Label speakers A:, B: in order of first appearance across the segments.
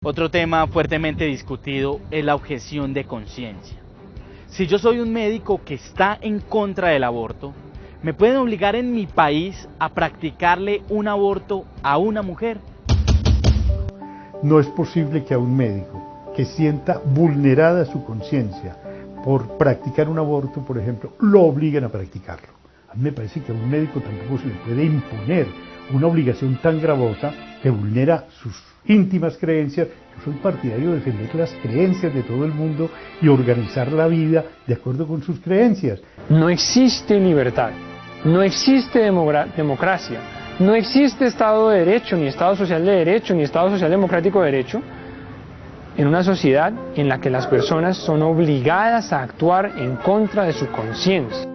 A: Otro tema fuertemente discutido es la objeción de conciencia. Si yo soy un médico que está en contra del aborto, ¿me pueden obligar en mi país a practicarle un aborto a una mujer?
B: No es posible que a un médico que sienta vulnerada su conciencia por practicar un aborto, por ejemplo, lo obliguen a practicarlo. A mí me parece que a un médico tampoco se le puede imponer una obligación tan gravosa que vulnera sus íntimas creencias. Yo soy partidario de defender las creencias de todo el mundo y organizar la vida de acuerdo con sus creencias.
C: No existe libertad, no existe democracia, no existe Estado de Derecho, ni Estado social de derecho, ni Estado social democrático de derecho en una sociedad en la que las personas son obligadas a actuar en contra de su conciencia.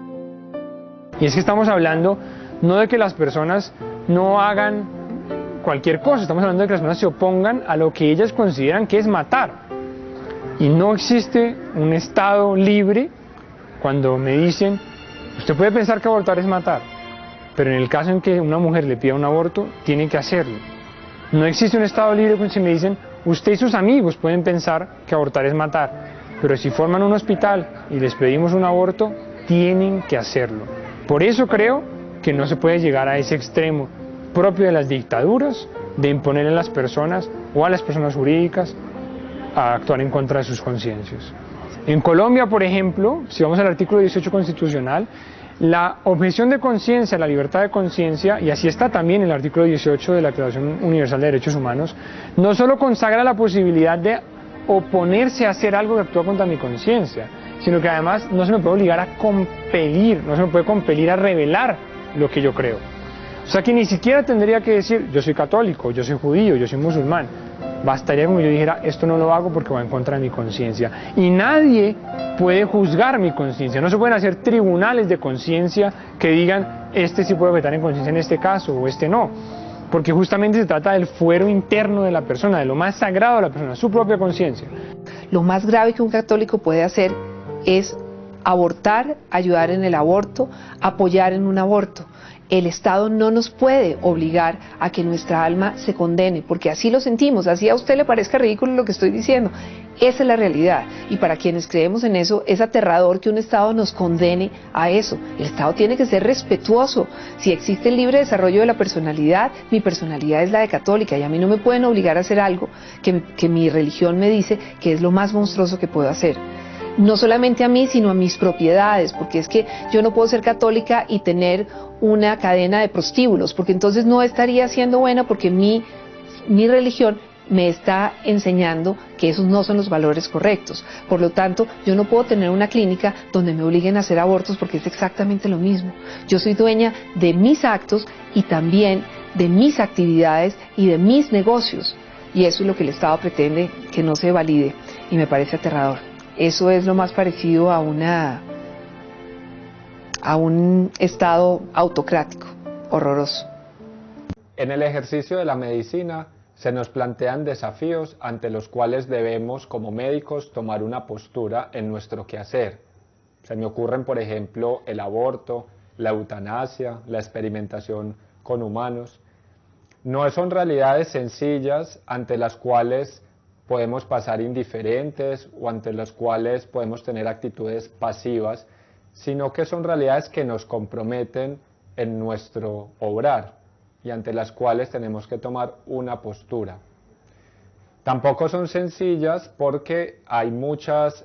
C: Y es que estamos hablando no de que las personas no hagan cualquier cosa, estamos hablando de que las personas se opongan a lo que ellas consideran que es matar. Y no existe un Estado libre cuando me dicen, usted puede pensar que abortar es matar, pero en el caso en que una mujer le pida un aborto, tiene que hacerlo. No existe un Estado libre cuando se me dicen, usted y sus amigos pueden pensar que abortar es matar, pero si forman un hospital y les pedimos un aborto, tienen que hacerlo. Por eso creo que no se puede llegar a ese extremo propio de las dictaduras, de imponer a las personas o a las personas jurídicas a actuar en contra de sus conciencias. En Colombia, por ejemplo, si vamos al artículo 18 constitucional, la objeción de conciencia, la libertad de conciencia, y así está también en el artículo 18 de la Declaración Universal de Derechos Humanos, no solo consagra la posibilidad de oponerse a hacer algo que actúa contra mi conciencia, sino que además no se me puede obligar a compelir, no se me puede compelir a revelar lo que yo creo. O sea que ni siquiera tendría que decir, yo soy católico, yo soy judío, yo soy musulmán. Bastaría con que yo dijera, esto no lo hago porque va en contra de mi conciencia. Y nadie puede juzgar mi conciencia. No se pueden hacer tribunales de conciencia que digan, este sí puede objetar en conciencia en este caso o este no. Porque justamente se trata del fuero interno de la persona, de lo más sagrado de la persona, su propia conciencia.
D: Lo más grave que un católico puede hacer es abortar, ayudar en el aborto, apoyar en un aborto. El Estado no nos puede obligar a que nuestra alma se condene, porque así lo sentimos, así a usted le parezca ridículo lo que estoy diciendo. Esa es la realidad, y para quienes creemos en eso, es aterrador que un Estado nos condene a eso. El Estado tiene que ser respetuoso. Si existe el libre desarrollo de la personalidad, mi personalidad es la de católica, y a mí no me pueden obligar a hacer algo que mi religión me dice que es lo más monstruoso que puedo hacer. No solamente a mí, sino a mis propiedades, porque es que yo no puedo ser católica y tener una cadena de prostíbulos, porque entonces no estaría siendo buena, porque mi religión me está enseñando que esos no son los valores correctos. Por lo tanto, yo no puedo tener una clínica donde me obliguen a hacer abortos, porque es exactamente lo mismo. Yo soy dueña de mis actos y también de mis actividades y de mis negocios, y eso es lo que el Estado pretende que no se valide, y me parece aterrador. Eso es lo más parecido a un Estado autocrático, horroroso.
E: En el ejercicio de la medicina se nos plantean desafíos ante los cuales debemos, como médicos, tomar una postura en nuestro quehacer. Se me ocurren, por ejemplo, el aborto, la eutanasia, la experimentación con humanos. No son realidades sencillas ante las cuales podemos pasar indiferentes o ante las cuales podemos tener actitudes pasivas, sino que son realidades que nos comprometen en nuestro obrar y ante las cuales tenemos que tomar una postura. Tampoco son sencillas porque hay muchas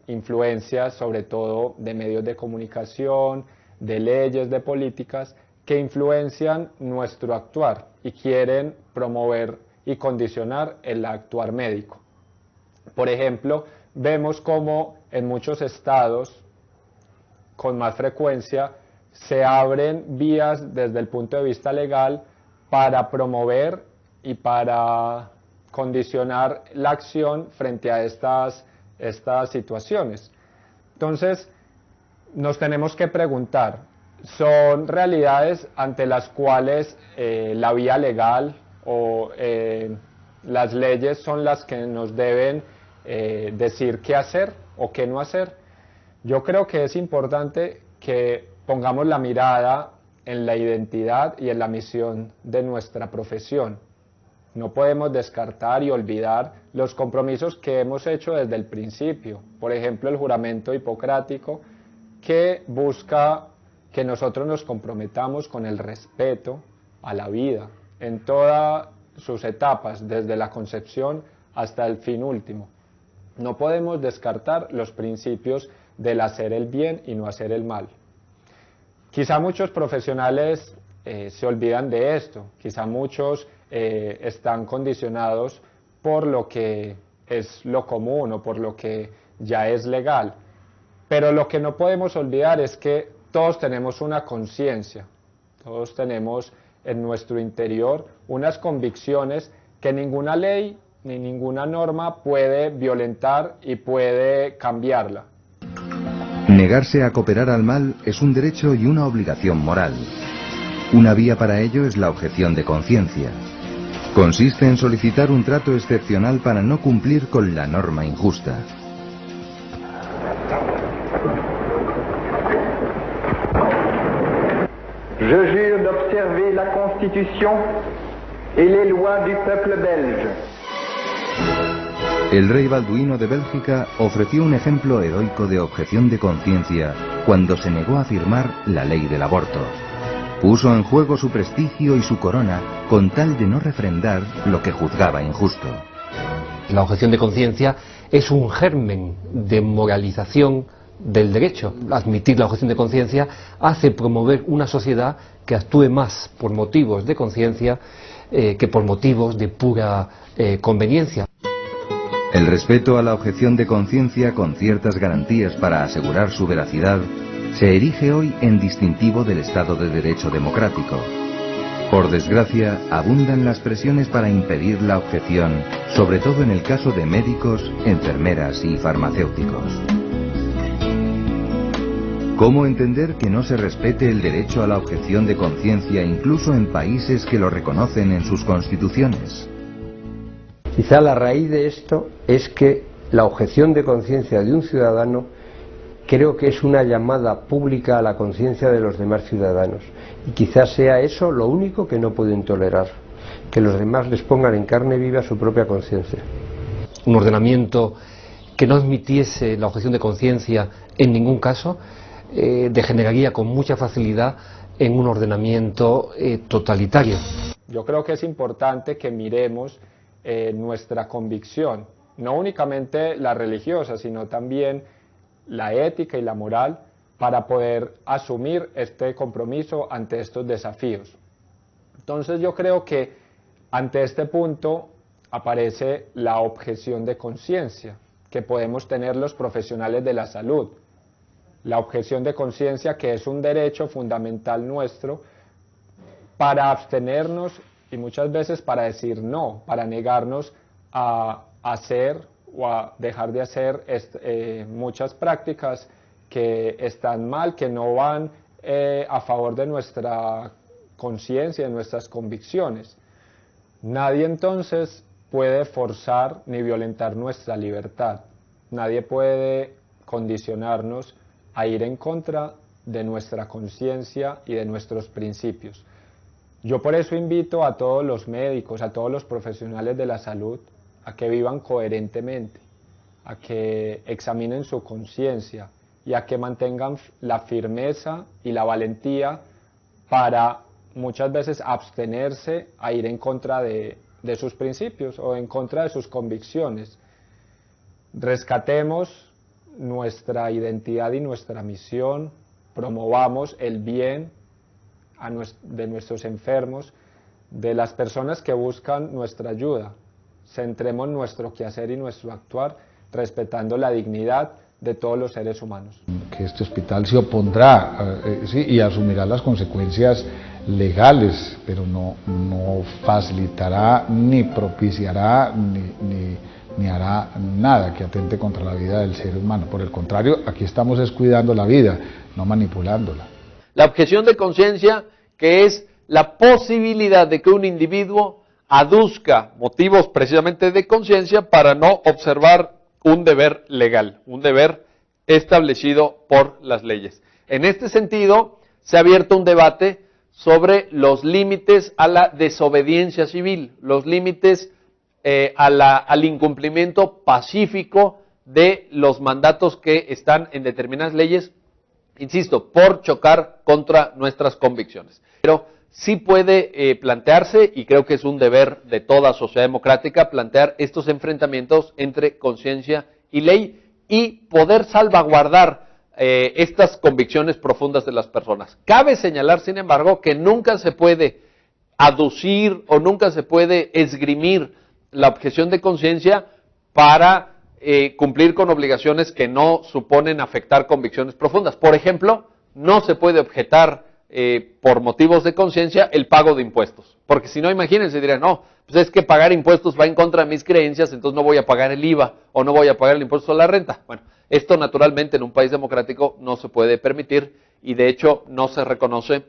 E: influencias, sobre todo de medios de comunicación, de leyes, de políticas, que influencian nuestro actuar y quieren promover y condicionar el actuar médico. Por ejemplo, vemos cómo en muchos estados, con más frecuencia, se abren vías desde el punto de vista legal para promover y para condicionar la acción frente a estas situaciones. Entonces, nos tenemos que preguntar, ¿son realidades ante las cuales la vía legal o las leyes son las que nos deben decir qué hacer o qué no hacer? Yo creo que es importante que pongamos la mirada en la identidad y en la misión de nuestra profesión. No podemos descartar y olvidar los compromisos que hemos hecho desde el principio. Por ejemplo, el juramento hipocrático, que busca que nosotros nos comprometamos con el respeto a la vida en todas sus etapas, desde la concepción hasta el fin último. No podemos descartar los principios del hacer el bien y no hacer el mal. Quizá muchos profesionales se olvidan de esto, quizá muchos están condicionados por lo que es lo común o por lo que ya es legal, pero lo que no podemos olvidar es que todos tenemos una conciencia, todos tenemos en nuestro interior unas convicciones que ninguna ley ni ninguna norma puede violentar y puede cambiarla.
F: Negarse a cooperar al mal es un derecho y una obligación moral. Una vía para ello es la objeción de conciencia. Consiste en solicitar un trato excepcional para no cumplir con la norma injusta.
G: Je jure d'observer la Constitution et les lois du peuple belge.
F: El rey Balduino de Bélgica ofreció un ejemplo heroico de objeción de conciencia cuando se negó a firmar la ley del aborto. Puso en juego su prestigio y su corona con tal de no refrendar lo que juzgaba injusto.
H: La objeción de conciencia es un germen de moralización del derecho. Admitir la objeción de conciencia hace promover una sociedad que actúe más por motivos de conciencia que por motivos de pura conveniencia.
F: El respeto a la objeción de conciencia con ciertas garantías para asegurar su veracidad se erige hoy en distintivo del Estado de Derecho democrático. Por desgracia, abundan las presiones para impedir la objeción, sobre todo en el caso de médicos, enfermeras y farmacéuticos. ¿Cómo entender que no se respete el derecho a la objeción de conciencia incluso en países que lo reconocen en sus constituciones?
I: Quizá la raíz de esto es que la objeción de conciencia de un ciudadano creo que es una llamada pública a la conciencia de los demás ciudadanos. Y quizás sea eso lo único que no pueden tolerar, que los demás les pongan en carne viva su propia conciencia.
H: Un ordenamiento que no admitiese la objeción de conciencia en ningún caso degeneraría con mucha facilidad en un ordenamiento totalitario.
E: Yo creo que es importante que miremos nuestra convicción, no únicamente la religiosa, sino también la ética y la moral, para poder asumir este compromiso ante estos desafíos. Entonces yo creo que ante este punto aparece la objeción de conciencia que podemos tener los profesionales de la salud. La objeción de conciencia, que es un derecho fundamental nuestro para abstenernos y muchas veces para decir no, para negarnos a hacer o a dejar de hacer muchas prácticas que están mal, que no van a favor de nuestra conciencia, de nuestras convicciones. Nadie entonces puede forzar ni violentar nuestra libertad. Nadie puede condicionarnos a ir en contra de nuestra conciencia y de nuestros principios. Yo por eso invito a todos los médicos, a todos los profesionales de la salud, a que vivan coherentemente, a que examinen su conciencia y a que mantengan la firmeza y la valentía para muchas veces abstenerse a ir en contra de sus principios o en contra de sus convicciones. Rescatemos nuestra identidad y nuestra misión, promovamos el bien de nuestros enfermos, de las personas que buscan nuestra ayuda. Centremos nuestro quehacer y nuestro actuar respetando la dignidad de todos los seres humanos.
J: Que este hospital se opondrá sí, y asumirá las consecuencias legales, pero no facilitará ni propiciará ni hará nada que atente contra la vida del ser humano. Por el contrario, aquí estamos cuidando la vida, no manipulándola.
K: La objeción de conciencia, que es la posibilidad de que un individuo aduzca motivos precisamente de conciencia para no observar un deber legal, un deber establecido por las leyes. En este sentido, se ha abierto un debate sobre los límites a la desobediencia civil, los límites al incumplimiento pacífico de los mandatos que están en determinadas leyes, insisto, por chocar contra nuestras convicciones. Pero sí puede plantearse, y creo que es un deber de toda sociedad democrática, plantear estos enfrentamientos entre conciencia y ley y poder salvaguardar estas convicciones profundas de las personas. Cabe señalar, sin embargo, que nunca se puede aducir o nunca se puede esgrimir la objeción de conciencia para cumplir con obligaciones que no suponen afectar convicciones profundas. Por ejemplo, no se puede objetar por motivos de conciencia el pago de impuestos, porque si no, imagínense, dirán, no, pues es que pagar impuestos va en contra de mis creencias, entonces no voy a pagar el IVA o no voy a pagar el impuesto a la renta. Bueno, esto naturalmente en un país democrático no se puede permitir y de hecho no se reconoce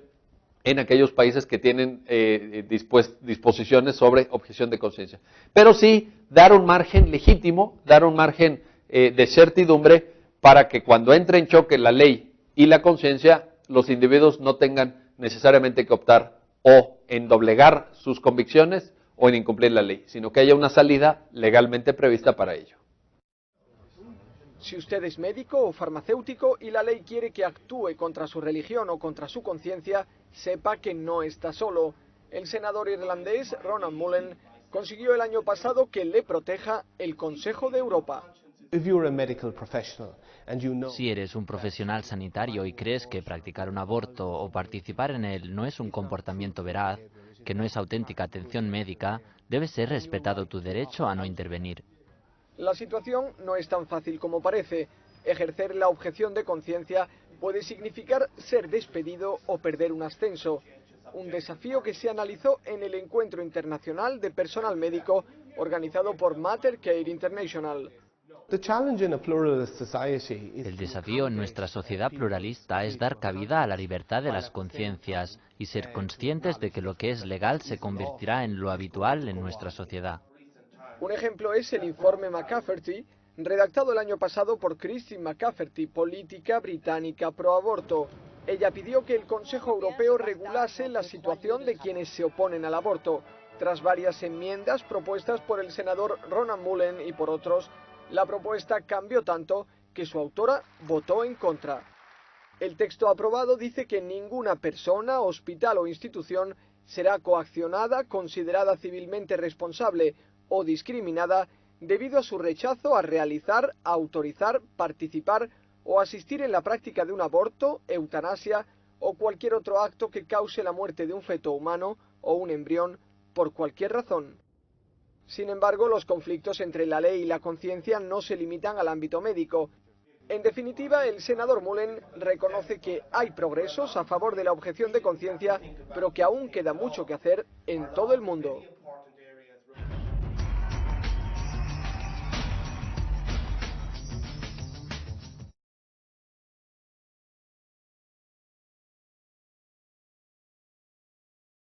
K: en aquellos países que tienen disposiciones sobre objeción de conciencia. Pero sí dar un margen legítimo, dar un margen de certidumbre para que cuando entre en choque la ley y la conciencia, los individuos no tengan necesariamente que optar o en doblegar sus convicciones o en incumplir la ley, sino que haya una salida legalmente prevista para ello.
L: Si usted es médico o farmacéutico y la ley quiere que actúe contra su religión o contra su conciencia, sepa que no está solo. El senador irlandés Ronald Mullen consiguió el año pasado que le proteja el Consejo de Europa.
M: Si eres un profesional sanitario y crees que practicar un aborto o participar en él no es un comportamiento veraz, que no es auténtica atención médica, debe ser respetado tu derecho a no intervenir.
L: La situación no es tan fácil como parece. Ejercer la objeción de conciencia puede significar ser despedido o perder un ascenso. Un desafío que se analizó en el Encuentro Internacional de Personal Médico organizado por Mater Care International.
M: El desafío en nuestra sociedad pluralista es dar cabida a la libertad de las conciencias y ser conscientes de que lo que es legal se convertirá en lo habitual en nuestra sociedad.
L: Un ejemplo es el informe McCafferty, redactado el año pasado por Christine McCafferty, política británica pro-aborto. Ella pidió que el Consejo Europeo regulase la situación de quienes se oponen al aborto. Tras varias enmiendas propuestas por el senador Ronald Mullen y por otros, la propuesta cambió tanto que su autora votó en contra. El texto aprobado dice que ninguna persona, hospital o institución será coaccionada, considerada civilmente responsable o discriminada debido a su rechazo a realizar, autorizar, participar o asistir en la práctica de un aborto, eutanasia o cualquier otro acto que cause la muerte de un feto humano o un embrión por cualquier razón. Sin embargo, los conflictos entre la ley y la conciencia no se limitan al ámbito médico. En definitiva, el senador Mullen reconoce que hay progresos a favor de la objeción de conciencia, pero que aún queda mucho que hacer en todo el mundo.